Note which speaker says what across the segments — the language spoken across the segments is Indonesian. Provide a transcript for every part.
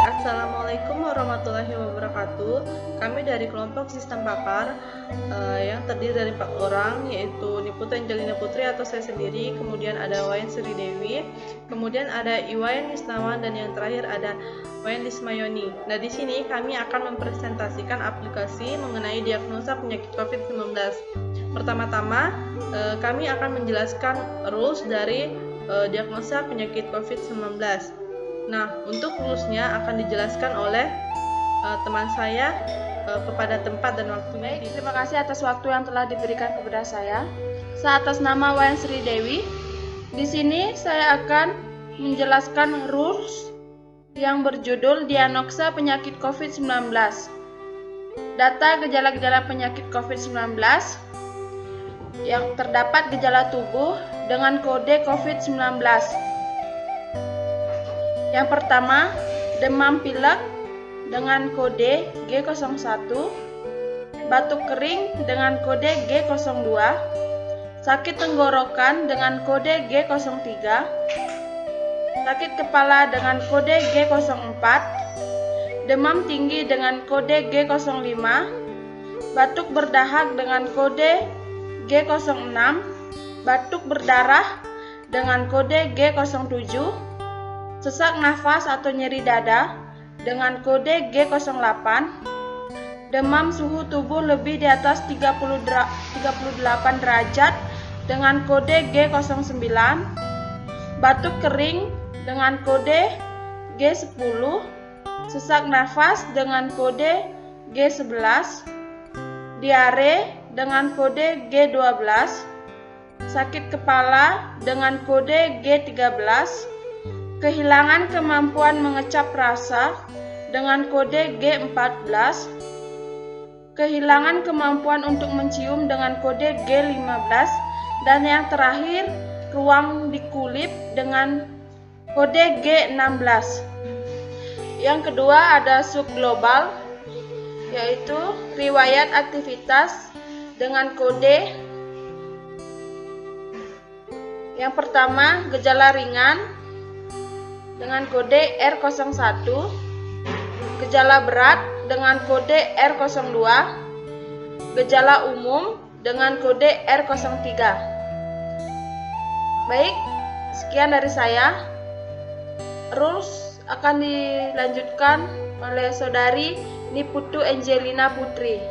Speaker 1: Assalamualaikum warahmatullahi wabarakatuh. Kami dari kelompok Sistem Papar yang terdiri dari 4 orang, yaitu Niputu Angelina Putri atau saya sendiri, kemudian ada Wayan Sri Dewi, kemudian ada Iwayan Wisnawan, dan yang terakhir ada Wayan Lismayoni. Nah, di sini kami akan mempresentasikan aplikasi mengenai diagnosa penyakit COVID-19. Pertama-tama, kami akan menjelaskan rules dari diagnosa penyakit COVID-19. Nah, untuk rules-nya akan dijelaskan oleh teman saya kepada tempat dan waktunya.
Speaker 2: Terima kasih atas waktu yang telah diberikan kepada saya. Atas nama Wayan Sri Dewi, di sini saya akan menjelaskan rules yang berjudul diagnosa penyakit COVID-19. Data gejala-gejala penyakit COVID-19 yang terdapat gejala tubuh dengan kode COVID-19. Yang pertama, demam pilek dengan kode G01, batuk kering dengan kode G02, sakit tenggorokan dengan kode G03, sakit kepala dengan kode G04, demam tinggi dengan kode G05, batuk berdahak dengan kode G06, batuk berdarah dengan kode G07, sesak nafas atau nyeri dada dengan kode G08, demam suhu tubuh lebih di atas 38 derajat dengan kode G09, batuk kering dengan kode G10, sesak nafas dengan kode G11, diare dengan kode G12, sakit kepala dengan kode G13, kehilangan kemampuan mengecap rasa dengan kode G14, kehilangan kemampuan untuk mencium dengan kode G15, dan yang terakhir, ruam di kulit dengan kode G16. Yang kedua ada subglobal, yaitu riwayat aktivitas dengan kode. Yang pertama, gejala ringan dengan kode R01, gejala berat dengan kode R02, gejala umum dengan kode R03. Baik, sekian dari saya. Rules akan dilanjutkan oleh saudari Niputu Angelina Putri.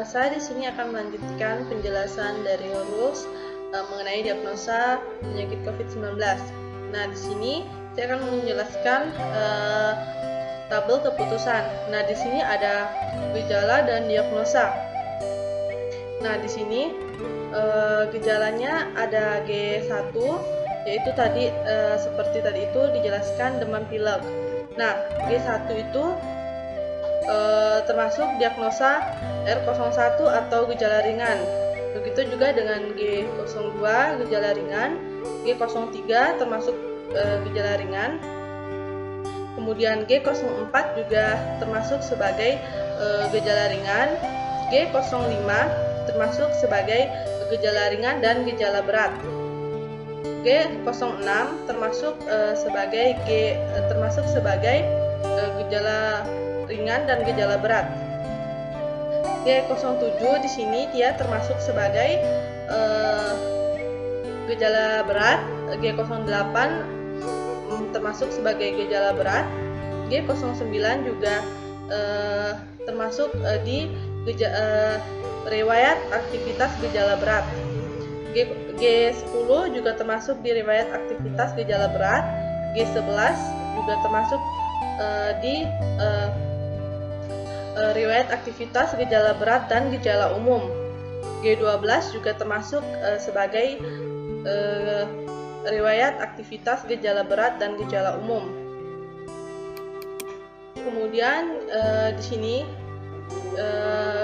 Speaker 1: Saya di sini akan melanjutkan penjelasan dari rules mengenai diagnosa penyakit COVID-19. Nah, di sini saya akan menjelaskan tabel keputusan. Nah, di sini ada gejala dan diagnosa. Nah, di sini gejalanya ada G1, yaitu tadi seperti tadi itu dijelaskan demam pilek. Nah, G1 itu termasuk diagnosa R01 atau gejala ringan. Begitu juga dengan G02 gejala ringan, G03 termasuk gejala ringan. Kemudian G04 juga termasuk sebagai gejala ringan, G05 termasuk sebagai gejala ringan dan gejala berat. G06 termasuk sebagai gejala ringan dan gejala berat. G07 di sini dia termasuk sebagai gejala berat, G08 termasuk sebagai gejala berat, G09 juga termasuk di riwayat aktivitas gejala berat. G10 juga termasuk di riwayat aktivitas gejala berat, G11 juga termasuk di riwayat aktivitas gejala berat dan gejala umum. G12 juga termasuk sebagai riwayat aktivitas gejala berat dan gejala umum. Kemudian di sini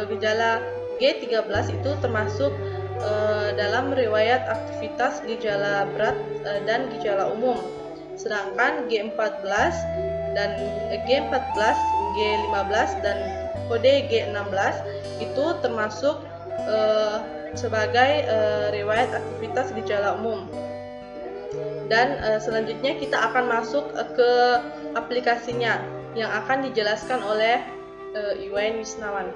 Speaker 1: gejala G13 itu termasuk dalam riwayat aktivitas gejala berat dan gejala umum. Sedangkan G14 dan G14, G15 dan kode G16 itu termasuk sebagai riwayat aktivitas gejala umum. Dan selanjutnya kita akan masuk ke aplikasinya yang akan dijelaskan oleh Iwayan Wisnawan.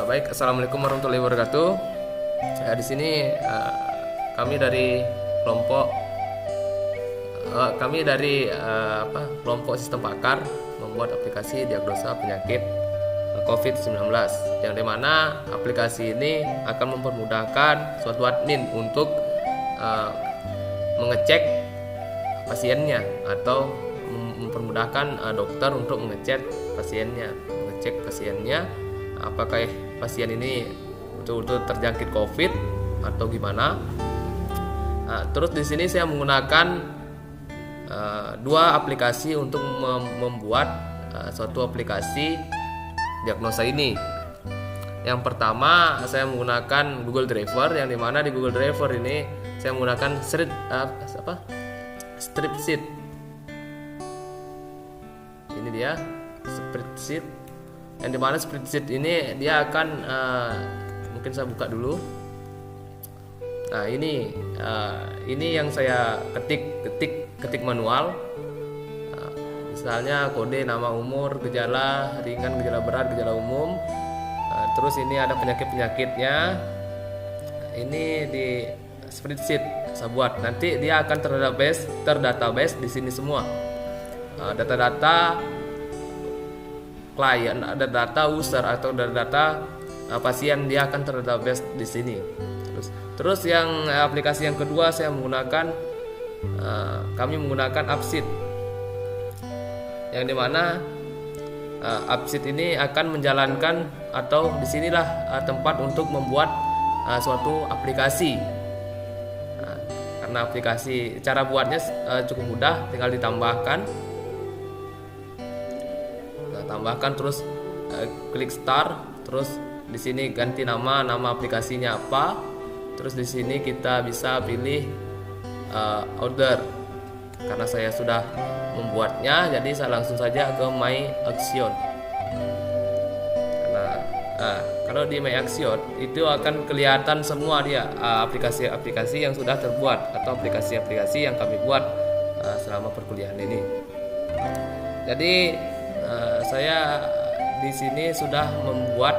Speaker 3: Baik, assalamualaikum warahmatullahi wabarakatuh. Di sini kami dari kelompok sistem pakar membuat aplikasi diagnosa penyakit COVID-19, yang dimana aplikasi ini akan mempermudahkan suatu admin untuk mengecek pasiennya atau mempermudahkan dokter untuk mengecek pasiennya apakah pasien ini betul-betul terjangkit COVID atau gimana. Terus di sini saya menggunakan dua aplikasi untuk membuat suatu aplikasi diagnosa ini. Yang pertama saya menggunakan Google Driver, yang dimana di Google Driver ini saya menggunakan spreadsheet. Ini dia spreadsheet, yang dimana spreadsheet ini dia akan mungkin saya buka dulu. Nah ini yang saya ketik manual. Misalnya kode, nama, umur, gejala ringan, gejala berat, gejala umum. Terus ini ada penyakit-penyakitnya. Ini di spreadsheet saya buat. Nanti dia akan terdatabase di sini semua. Data-data klien, ada data user atau data pasien, dia akan terdatabase di sini. Terus yang aplikasi yang kedua kami menggunakan Appsheet, yang dimana Appsheet ini akan menjalankan atau disinilah tempat untuk membuat suatu aplikasi. Karena aplikasi cara buatnya cukup mudah, tinggal ditambahkan. Tambahkan terus klik start, terus di sini ganti nama aplikasinya apa. Terus di sini kita bisa pilih order. Karena saya sudah membuatnya, jadi saya langsung saja ke My Action. Kalau di My Action itu akan kelihatan semua dia aplikasi-aplikasi yang sudah terbuat atau aplikasi-aplikasi yang kami buat selama perkuliahan ini. Jadi saya di sini sudah membuat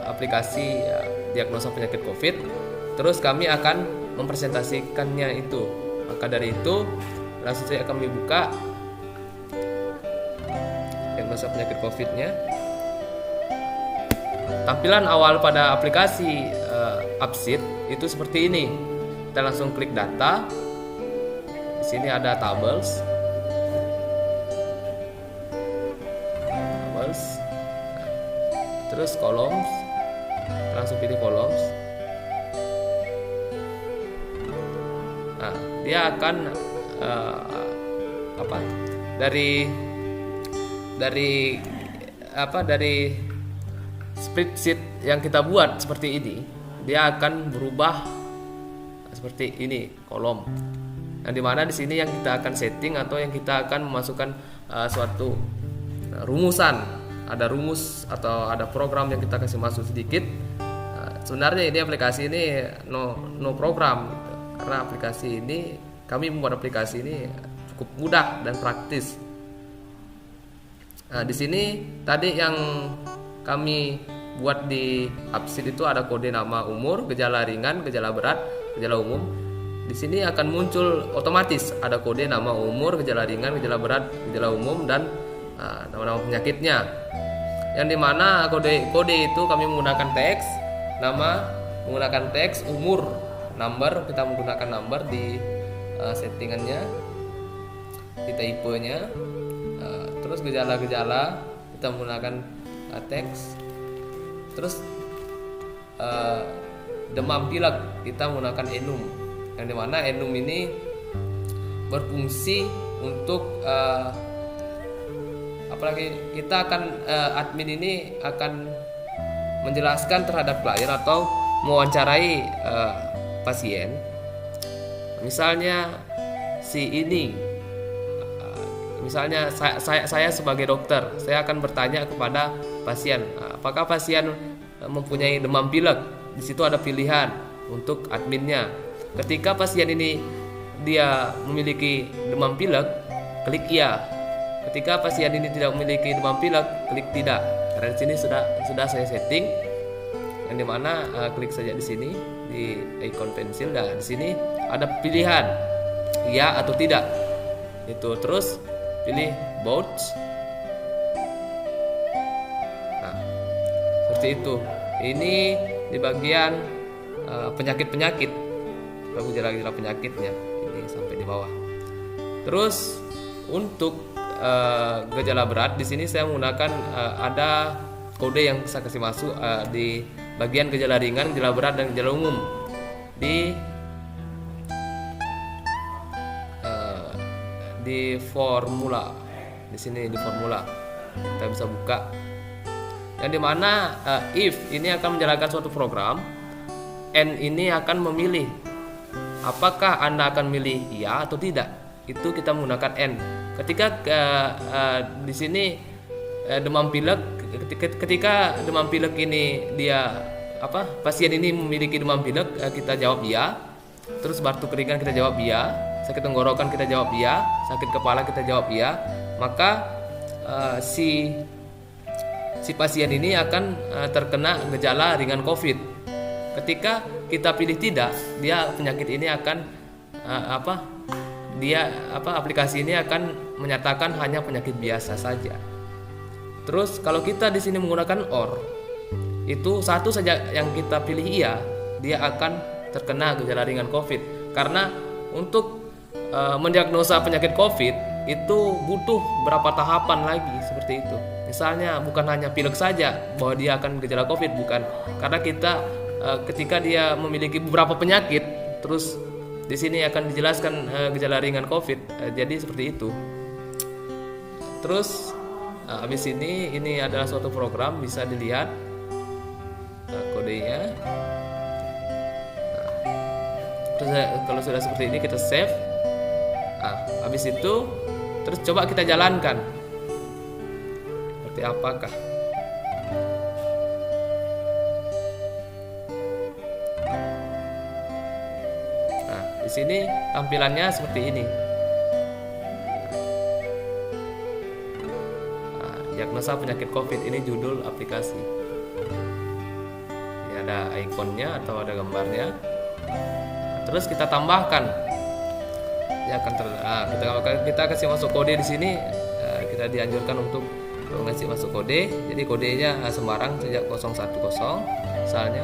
Speaker 3: aplikasi diagnosa penyakit COVID. Terus kami akan mempresentasikannya itu. Maka dari itu langsung saja kami buka diagnosa penyakit COVID-nya. Tampilan awal pada aplikasi Appsheet itu seperti ini. Kita langsung klik data. Di sini ada tables. Terus columns. Kita langsung pilih columns. Nah, dia akan dari spreadsheet yang kita buat seperti ini, dia akan berubah seperti ini, kolom. Yang dimana di sini yang kita akan setting atau yang kita akan memasukkan suatu rumusan. Ada rumus atau ada program yang kita kasih masuk sedikit. Sebenarnya ini aplikasi ini no program, karena aplikasi ini kami membuat aplikasi ini cukup mudah dan praktis. Di sini tadi yang kami buat di Appsheet itu ada kode, nama, umur, gejala ringan, gejala berat, gejala umum. Di sini akan muncul otomatis ada kode, nama, umur, gejala ringan, gejala berat, gejala umum, dan nama-nama penyakitnya. Yang dimana kode itu kami menggunakan teks, nama menggunakan teks, umur, number kita menggunakan number di settingannya, di typenya. Terus gejala-gejala kita menggunakan teks. Terus demam pilek kita menggunakan enum, yang dimana enum ini berfungsi untuk apalagi kita akan admin ini akan menjelaskan terhadap klien atau mewawancarai pasien. Misalnya si ini, misalnya saya sebagai dokter, saya akan bertanya kepada pasien, apakah pasien mempunyai demam pilek. Di situ ada pilihan untuk adminnya. Ketika pasien ini dia memiliki demam pilek, klik iya. Ketika pasien ini tidak memiliki demam pilek, klik tidak. Karena di sini sudah saya setting, yang dimana klik saja di sini di icon pensil. Dan di sini ada pilihan ya atau tidak. Itu terus pilih both. Nah, seperti itu. Ini di bagian penyakit-penyakit, gejala-gejala penyakitnya. Ini sampai di bawah. Terus untuk gejala berat di sini saya menggunakan ada kode yang saya kasih masuk di bagian gejala ringan, gejala berat dan gejala umum di formula. Di sini di formula kita bisa buka, yang dimana if ini akan menjalankan suatu program, N ini akan memilih apakah Anda akan milih iya atau tidak. Itu kita menggunakan N. Ketika di sini demam pilek, ketika demam pilek ini dia pasien ini memiliki demam pilek, kita jawab iya. Terus batuk ringan kita jawab iya, sakit tenggorokan kita jawab iya, sakit kepala kita jawab iya. Maka si pasien ini akan terkena gejala ringan COVID. Ketika kita pilih tidak, dia penyakit ini akan aplikasi ini akan menyatakan hanya penyakit biasa saja. Terus kalau kita di sini menggunakan OR, itu satu saja yang kita pilih iya, dia akan terkena gejala ringan COVID. Karena untuk mendiagnosa penyakit COVID itu butuh berapa tahapan lagi seperti itu. Misalnya bukan hanya pilek saja bahwa dia akan gejala COVID, bukan. Karena kita ketika dia memiliki beberapa penyakit, terus di sini akan dijelaskan gejala ringan COVID. Jadi seperti itu. Terus habis ini adalah suatu program, bisa dilihat kodenya. Terus kalau sudah seperti ini kita save. Habis itu terus coba kita jalankan. Seperti apakah? Di sini tampilannya seperti ini. Diagnosa penyakit COVID, ini judul aplikasi. Ini ada ikonnya atau ada gambarnya. Terus kita tambahkan. Dia akan kita kasih masuk kode di sini. Kita dianjurkan untuk ngasih masuk kode. Jadi kodenya sembarang sejak 010. Misalnya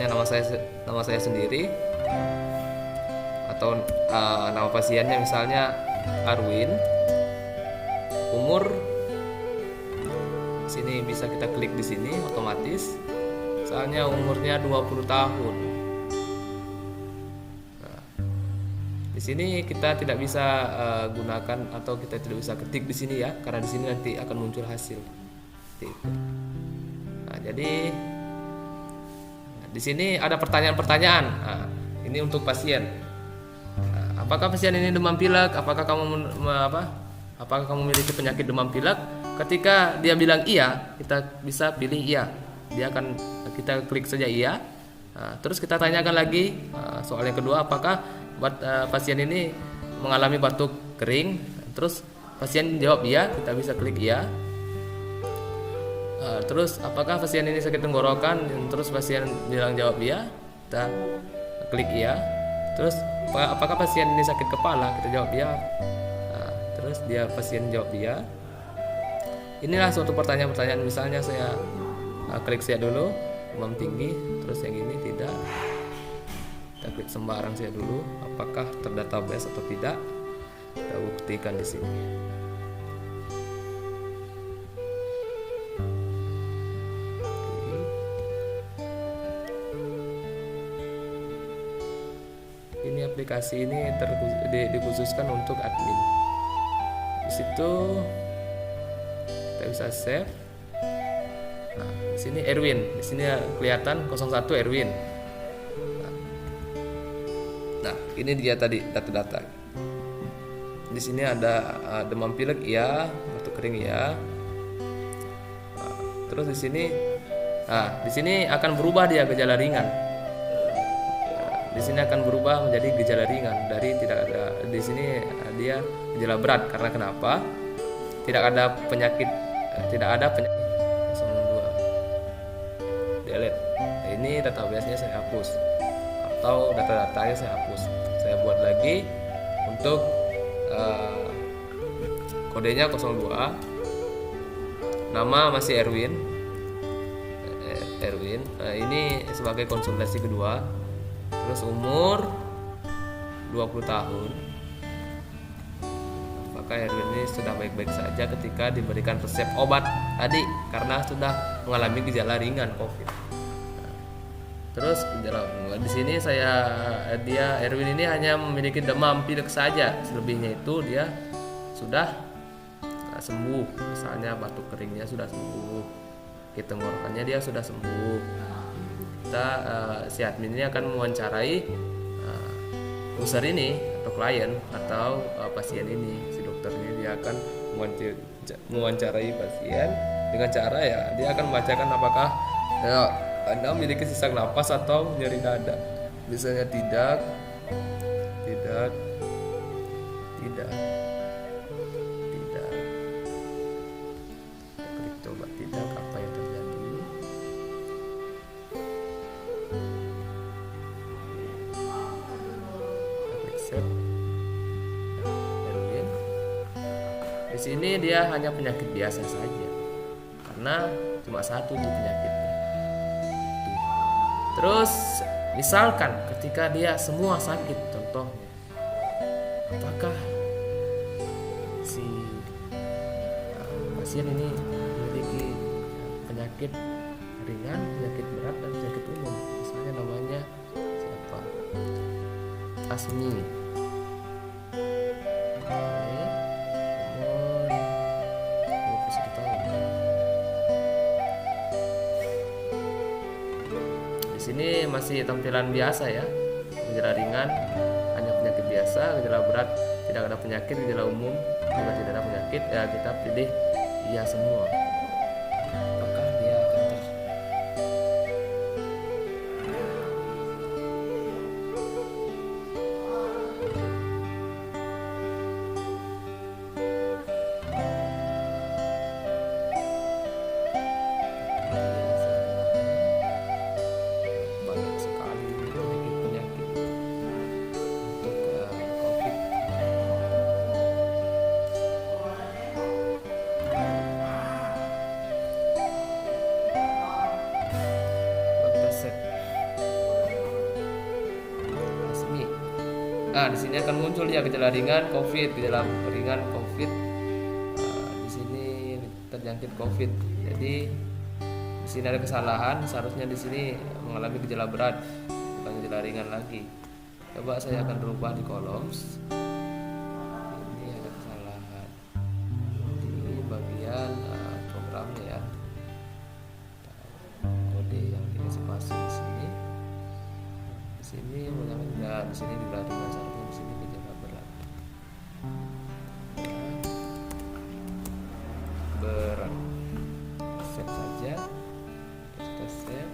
Speaker 3: nama saya sendiri. Atau nama pasiennya misalnya Arwin, umur sini bisa kita klik di sini otomatis, misalnya umurnya 20 tahun. Di sini kita tidak bisa gunakan atau kita tidak bisa ketik di sini ya, karena di sini nanti akan muncul hasil. Jadi di sini ada pertanyaan-pertanyaan. Ini untuk pasien. Apakah pasien ini demam pilek? Apakah kamu memiliki penyakit demam pilek? Ketika dia bilang iya, kita bisa pilih iya. Kita klik saja iya. Terus kita tanyakan lagi soal yang kedua, apakah pasien ini mengalami batuk kering? Terus pasien jawab iya, kita bisa klik iya. Terus apakah pasien ini sakit tenggorokan? Terus pasien bilang jawab iya, kita klik iya. Terus apakah pasien ini sakit kepala? Kita jawab iya. Terus pasien jawab iya. Inilah suatu pertanyaan-pertanyaan. Misalnya saya klik saya dulu, demam tinggi, terus yang ini tidak. Kita klik sembarang saya dulu, apakah terdatabase atau tidak? Kita buktikan di sini. Ini aplikasi ini dikhususkan untuk admin. Di situ kita bisa save. Nah, di sini Erwin, di sini kelihatan 01 Erwin. Nah, ini dia tadi data-data. Di sini ada demam pilek iya, batuk kering iya. Terus di sini akan berubah dia gejala ringan. Di sini akan berubah menjadi gejala ringan dari tidak ada. Di sini dia gejala berat karena kenapa? Tidak ada penyakit 02. Delete. Ini database-nya saya hapus atau data-datanya saya hapus. Saya buat lagi untuk kodenya 02. Nama masih Erwin. Ini sebagai konsultasi kedua. Terus umur 20 tahun. Apakah Erwin ini sudah baik-baik saja ketika diberikan resep obat tadi karena sudah mengalami gejala ringan COVID. Terus di sini Erwin ini hanya memiliki demam pilek saja. Selebihnya itu dia sudah sembuh. Misalnya batuk keringnya sudah sembuh, tenggorokannya dia sudah sembuh. Si admin ini akan mewawancarai user ini atau klien atau pasien ini. Si dokter ini dia akan mewawancarai pasien dengan cara dia akan membacakan apakah Anda memiliki sesak napas atau nyeri dada. Misalnya tidak. Klik coba tidak, apa yang terjadi? Klik save. Erwin. Di sini dia hanya penyakit biasa saja karena cuma satu di penyakitnya. Terus misalkan ketika dia semua sakit, contohnya apakah si pasien ini memiliki penyakit ringan, penyakit berat, dan penyakit umum. Misalnya namanya siapa? Asmi. Umur 21 tahun. Di sini masih tampilan biasa ya. Gejala ringan, hanya penyakit biasa. Gejala berat, tidak ada penyakit. Gejala umum, juga tidak ada penyakit. Ya kita pilih iya semua. Apakah dia akan banyak sekali penyakit untuk COVID. Kita set. Asmi. Di sini akan muncul ya gejala ringan COVID, gejala ringan COVID. Di sini terjangkit COVID. Jadi di sini ada kesalahan, seharusnya di sini mengalami gejala berat, bukan gejala ringan lagi. Coba saya akan rubah di columns. Ini ada kesalahan di bagian programnya ya. Kode yang dikasih spasi di sini. Di sini mengalami di sini gejala ringan, seharusnya di sini gejala berat. Berat. Set saja. Kita save.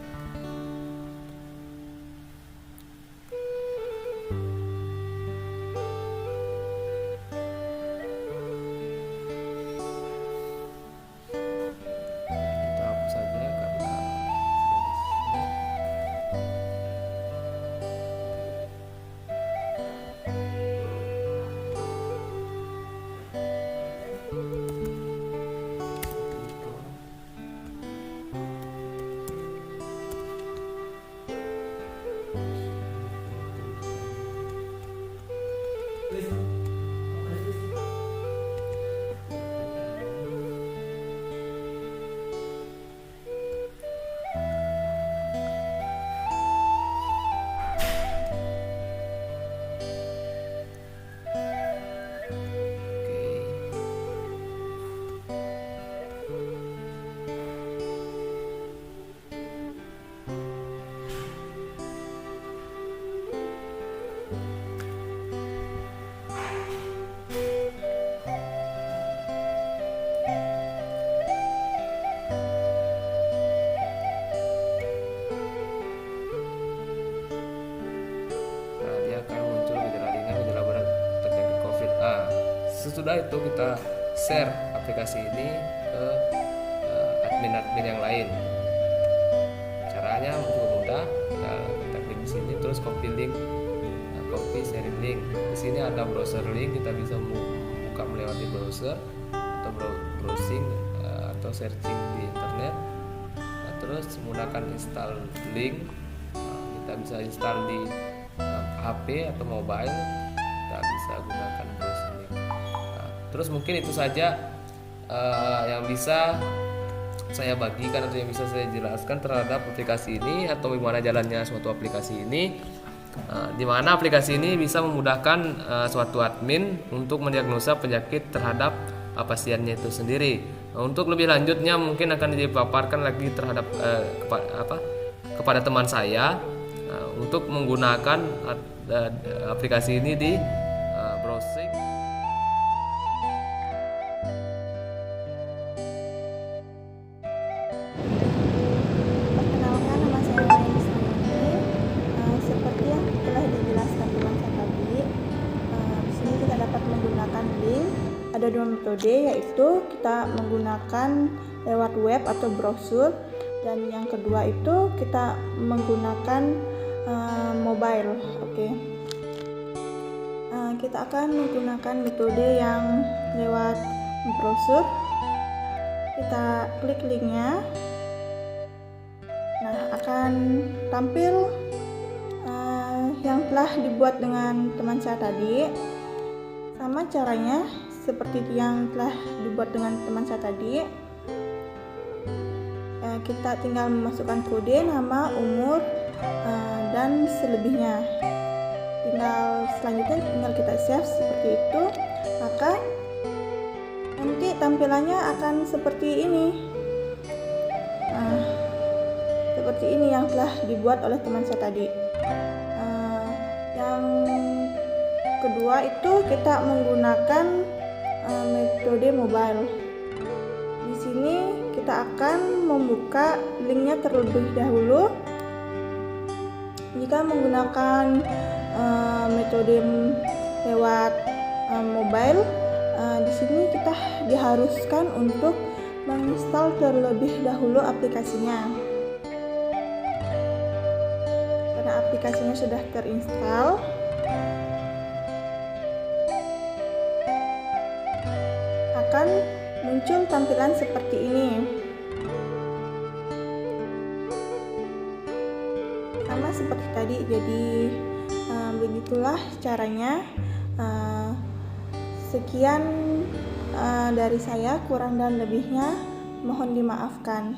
Speaker 3: sesudah itu kita share aplikasi ini ke admin-admin yang lain. Caranya cukup mudah, kita klik di sini terus copy link, copy sharing link. Di sini ada browser link, kita bisa buka melewati browser atau browsing atau searching di internet. Nah, terus menggunakan install link, kita bisa install di HP atau mobile, kita bisa gunakan browsing link. Nah, terus mungkin itu saja yang bisa saya bagikan atau yang bisa saya jelaskan terhadap aplikasi ini atau bagaimana jalannya suatu aplikasi ini, di mana aplikasi ini bisa memudahkan suatu admin untuk mendiagnosa penyakit terhadap pasiennya itu sendiri. Untuk lebih lanjutnya mungkin akan dipaparkan lagi terhadap kepada teman saya untuk menggunakan aplikasi ini di browsing.
Speaker 4: Perkenalkan, nama saya Ryan Islamani. Seperti yang telah dijelaskan teman saya tadi, di sini kita dapat menggunakan link. Ada dua metode, yaitu kita menggunakan lewat web atau browser, dan yang kedua itu kita menggunakan mobile. Oke. Kita akan menggunakan metode yang lewat browser. Kita klik linknya. Nah, akan tampil yang telah dibuat dengan teman saya tadi. Sama caranya seperti yang telah dibuat dengan teman saya tadi. Kita tinggal memasukkan kode, nama, umur, dan selebihnya. Selanjutnya tinggal kita save seperti itu. Maka nanti tampilannya akan seperti ini. Seperti ini yang telah dibuat oleh teman saya tadi. Yang kedua itu kita menggunakan metode mobile. Di sini kita akan membuka linknya terlebih dahulu. Jika menggunakan metode lewat mobile, di sini kita diharuskan untuk menginstal terlebih dahulu aplikasinya. Karena aplikasinya sudah terinstall, akan muncul tampilan seperti ini. Sama seperti tadi, jadi begitulah caranya. Sekian dari saya, kurang dan lebihnya mohon dimaafkan.